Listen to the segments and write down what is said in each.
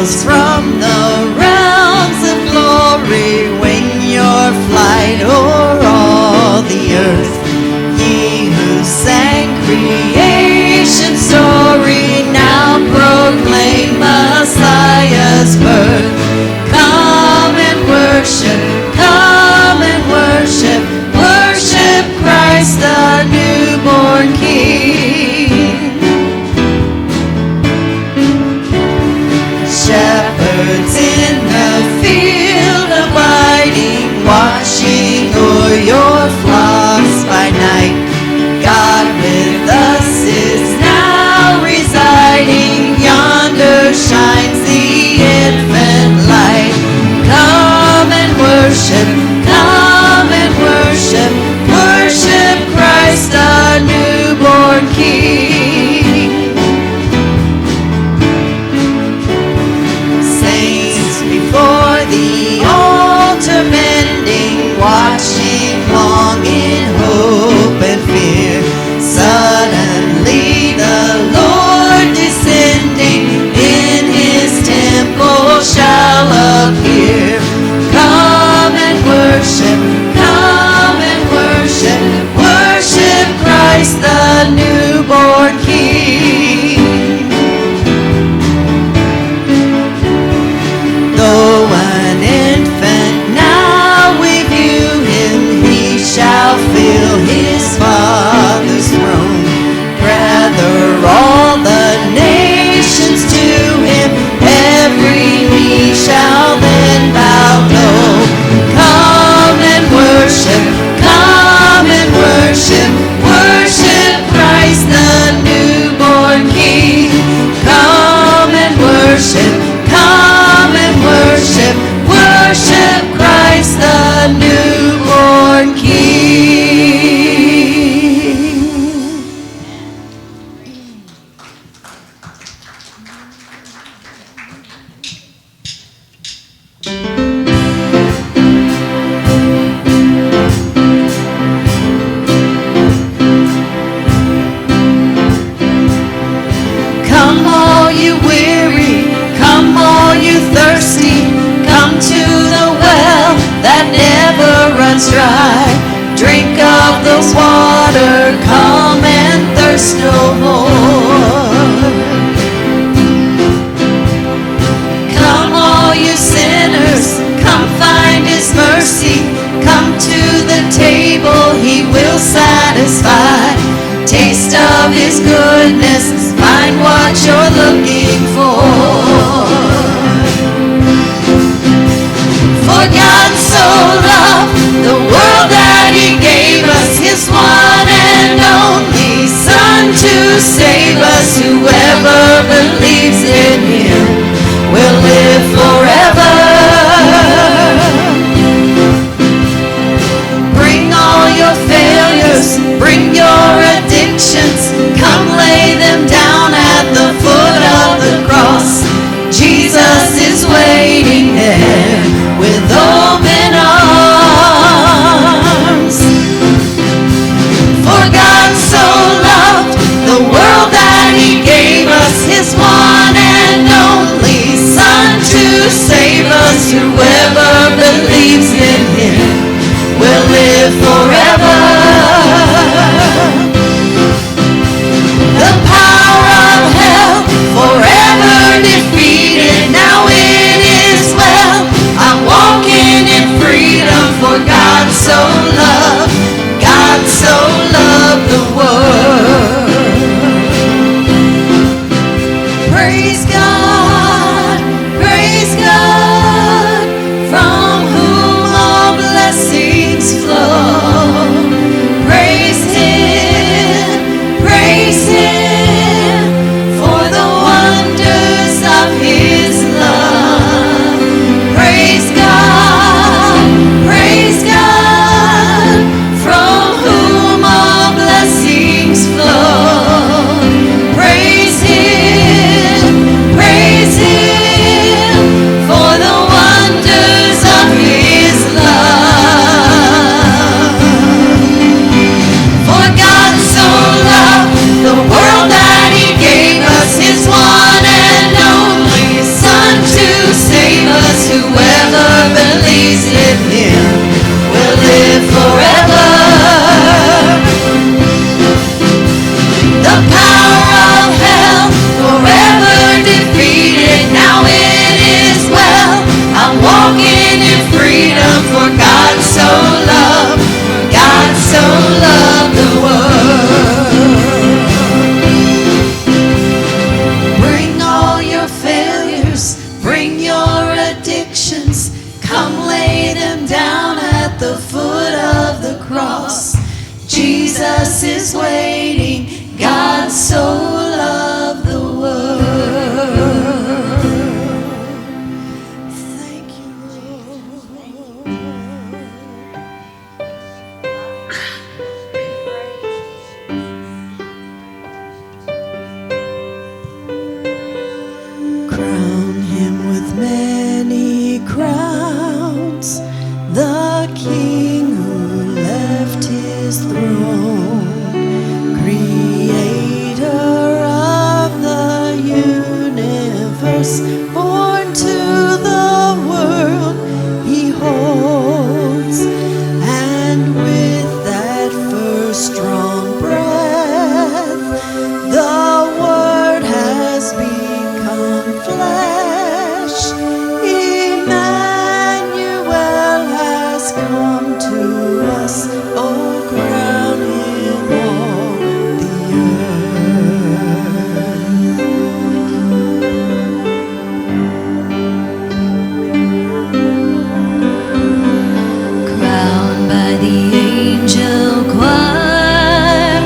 angels from the realms of glory wing your flight o'er all the earth. Ye who sang creation's story now proclaim Messiah's birth. Come and worship, worship Christ the newborn King. Shepherds in the field abiding, watching o'er your flocks by night. God with us is now residing, yonder shines the infant light. Come and worship, worship Christ the newborn King. Saints before the altar bending, watching long in hope and fear. Suddenly the Lord descending in his temple shall appear. Come and worship, worship Christ the newborn King. Though an infant now we view him, he shall fill his Father's throne. Gather all the nations to him, every knee shall then bow low. Come and worship Christ the newborn King. Come and worship Christ the newborn King. Come all you weary, come all you thirsty, come to the well that never runs dry. Drink of the water, come and thirst no more. Come all you sinners, come find his mercy. Come to the table, he will satisfy. Taste of his goodness, find what you're looking for. For God so loved the world that he gave us his one and only Son to save us. Whoever believes in him will live forever. Bring all your failures, bring your addictions, come lay them down at the foot of the cross. Jesus is waiting there with open arms. For God so loved the world that he gave us his one and only Son to save us. Whoever believes in him will live forever. The power of hell forever defeated, now it is well. I'm walking in freedom, for God so loved the world. Praise God, from whom all blessings flow. Praise him for the wonders of his love. Praise God, foot of the cross. Jesus is waiting. God so loved the world. Thank you, Lord. Crown him with many crowns, the King who left his throne, Creator of the universe, born to the world he holds, and with that first strong breath, the Word has become flesh. Emmanuel has come to us. Oh, crown him all the earth. Crowned by the angel choir,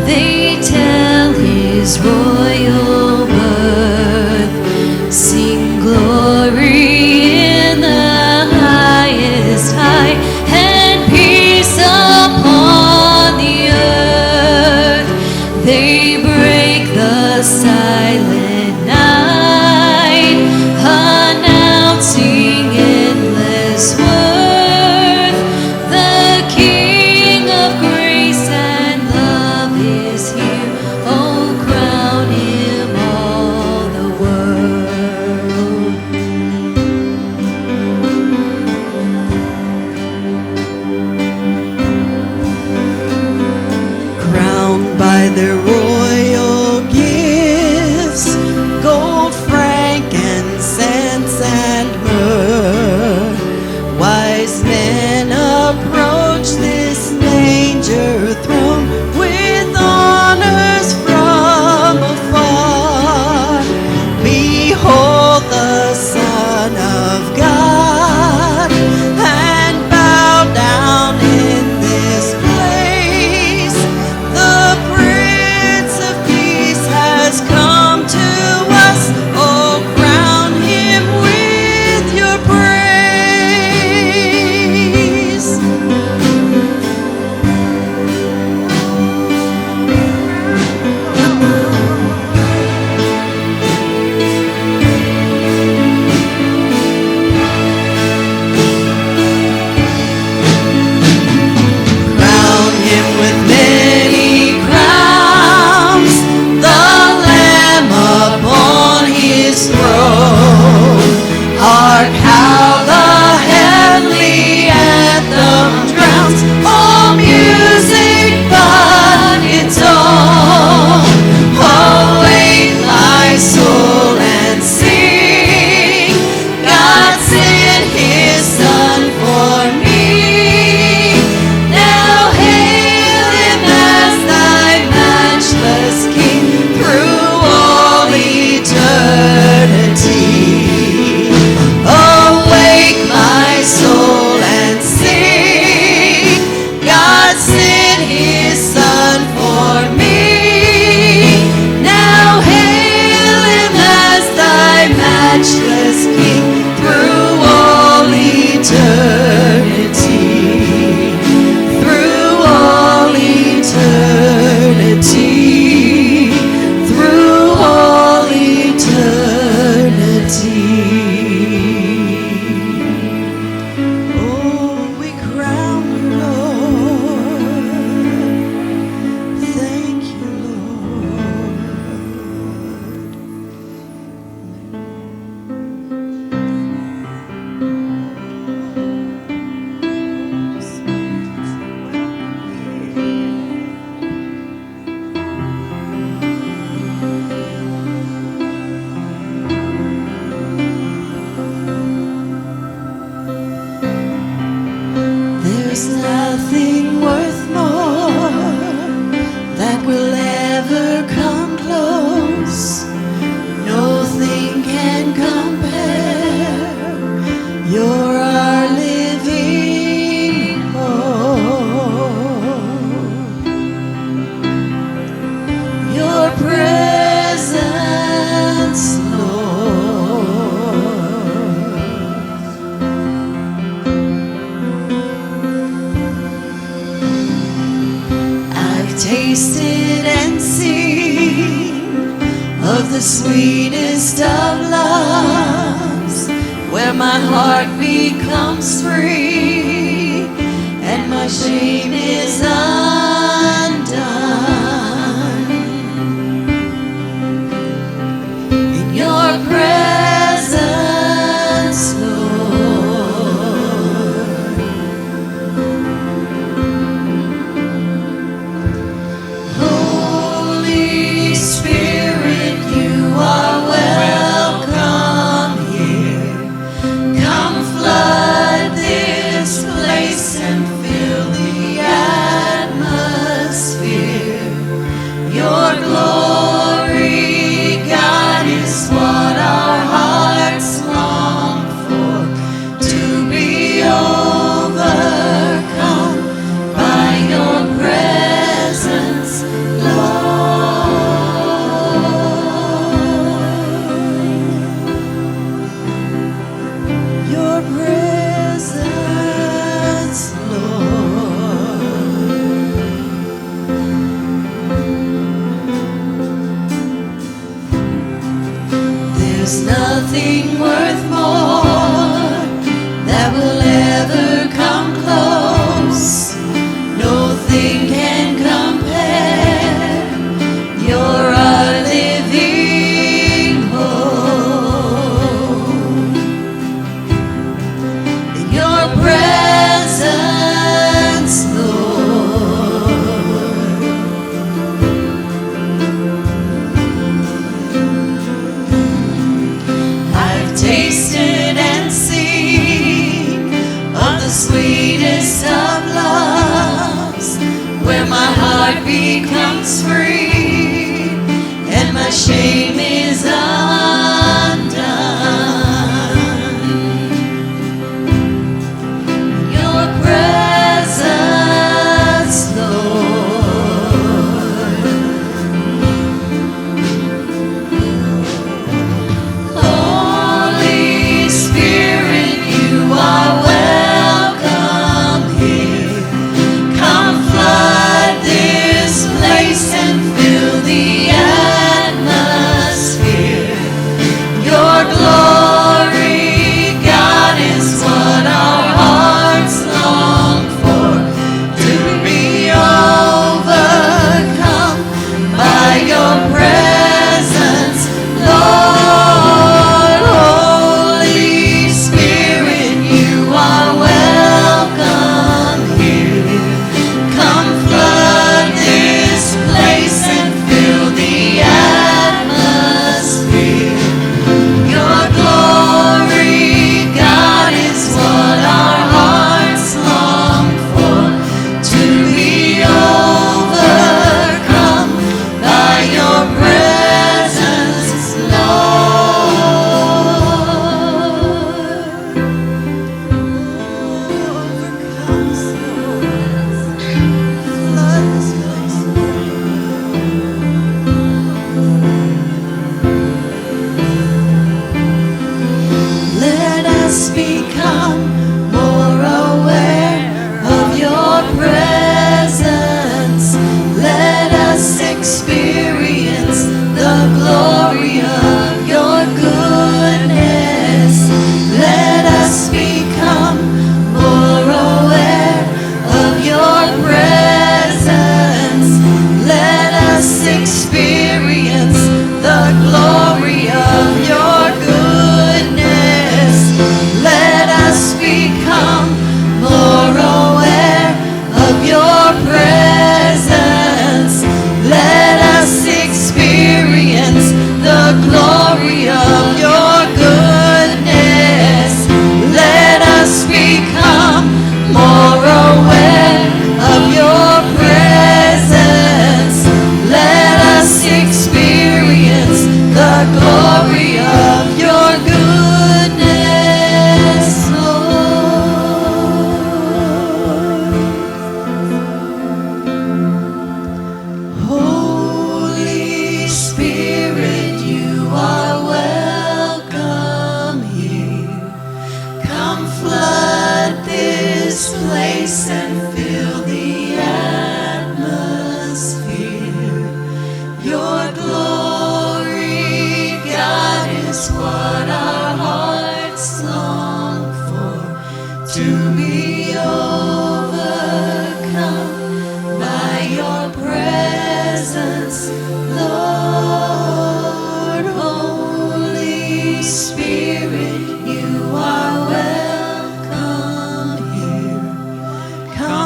they tell his royal birth. Sing glory in the highest high, and peace upon the earth. They break the silent night, announcing endless worth. The King of grace and love is here. Oh, crown him all the world. Crowned by their royal gifts, gold, frankincense, and myrrh, wise men approach this manger throne with honors from afar. Behold the Son of God, and bow down in this place. The Prince of Peace has come to us. Oh, crown him with your praise. Crown him with many crowns, the Lamb upon his throne. Hark how the heavenly anthem drowns all music but its own. Awake my soul and sing, God sent his Son for me. Now hail him as thy matchless King through all eternity. Awake my soul and sing, God sent his Son for me. Now hail him as thy matchless King through all eternity. Through all eternity. Through all eternity. Oh, we crown you, Lord. Thank you, Lord. There's nothing worth more that will ever come close. No thing can compare. You're our living hope. tasted and seen of the sweetest of loves, where my heart becomes free and my shame is undone. In your presence, Lord, Holy Spirit, you are welcome here. Come flood this place and fill the atmosphere. Your glory, God, is what our hearts long for, to be overcome by your presence, Lord. Your presence, Lord. There's nothing worth more that will ever come close. No thing can compare. You're our living hope. In your presence, Lord, I've tasted and seen of the sweetest of loves, where my heart becomes free and my shame is undone. Your presence, Lord. Holy Spirit, you are welcome here. Come flood this place and fill the atmosphere.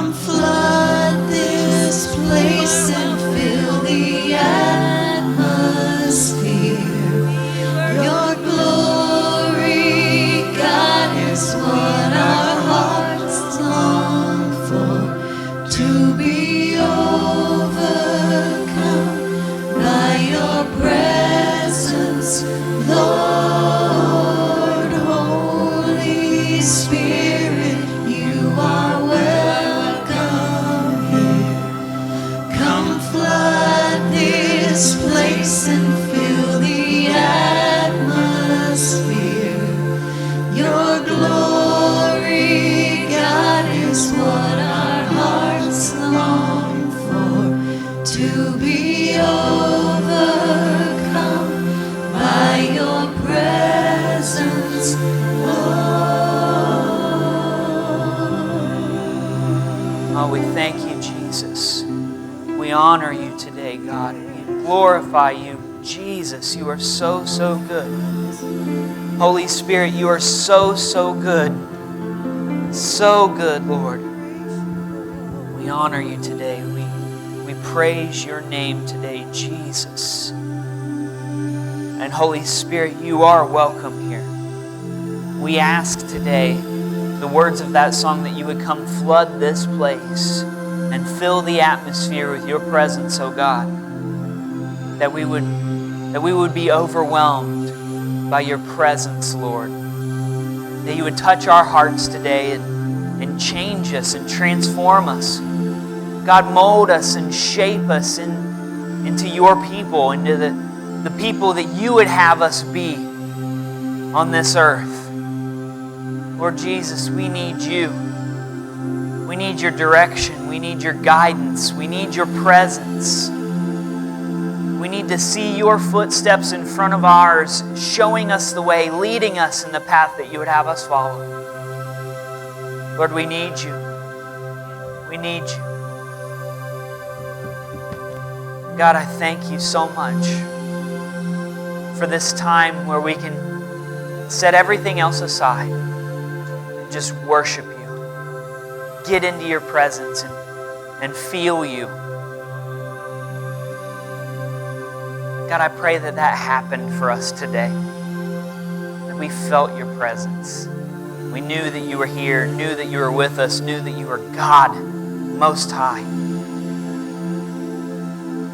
Come flood this place and fill the atmosphere. Your glory, God, is what our hearts long for, to be overcome by your presence, Lord. Holy Spirit, you are welcome here. Come flood this place and fill the atmosphere. Your glory, God, is what our hearts long for, to be overcome by your presence, Lord. Oh, we thank you, Jesus. We honor you today, God. We glorify you. Jesus, you are so, so good. Holy Spirit, you are so, so good. So good, Lord. We honor you today. We praise your name today, Jesus. And Holy Spirit, you are welcome here. We ask today, the words of that song, that you would come flood this place and fill the atmosphere with your presence, oh God. That we would be overwhelmed by your presence, Lord. That you would touch our hearts today and change us and transform us. God, mold us and shape us into your people, into the people that you would have us be on this earth. Lord Jesus, we need you. We need your direction. We need your guidance. We need your presence. We need to see your footsteps in front of ours, showing us the way, leading us in the path that you would have us follow. Lord, we need you. We need you. God, I thank you so much for this time where we can set everything else aside and just worship you. Get into your presence and feel you. God, I pray that happened for us today. That we felt your presence. We knew that you were here, knew that you were with us, knew that you were God Most High.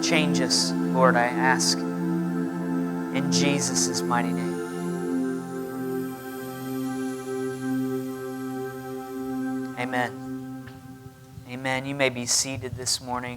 Change us, Lord, I ask. In Jesus' mighty name. Amen. Amen. You may be seated this morning.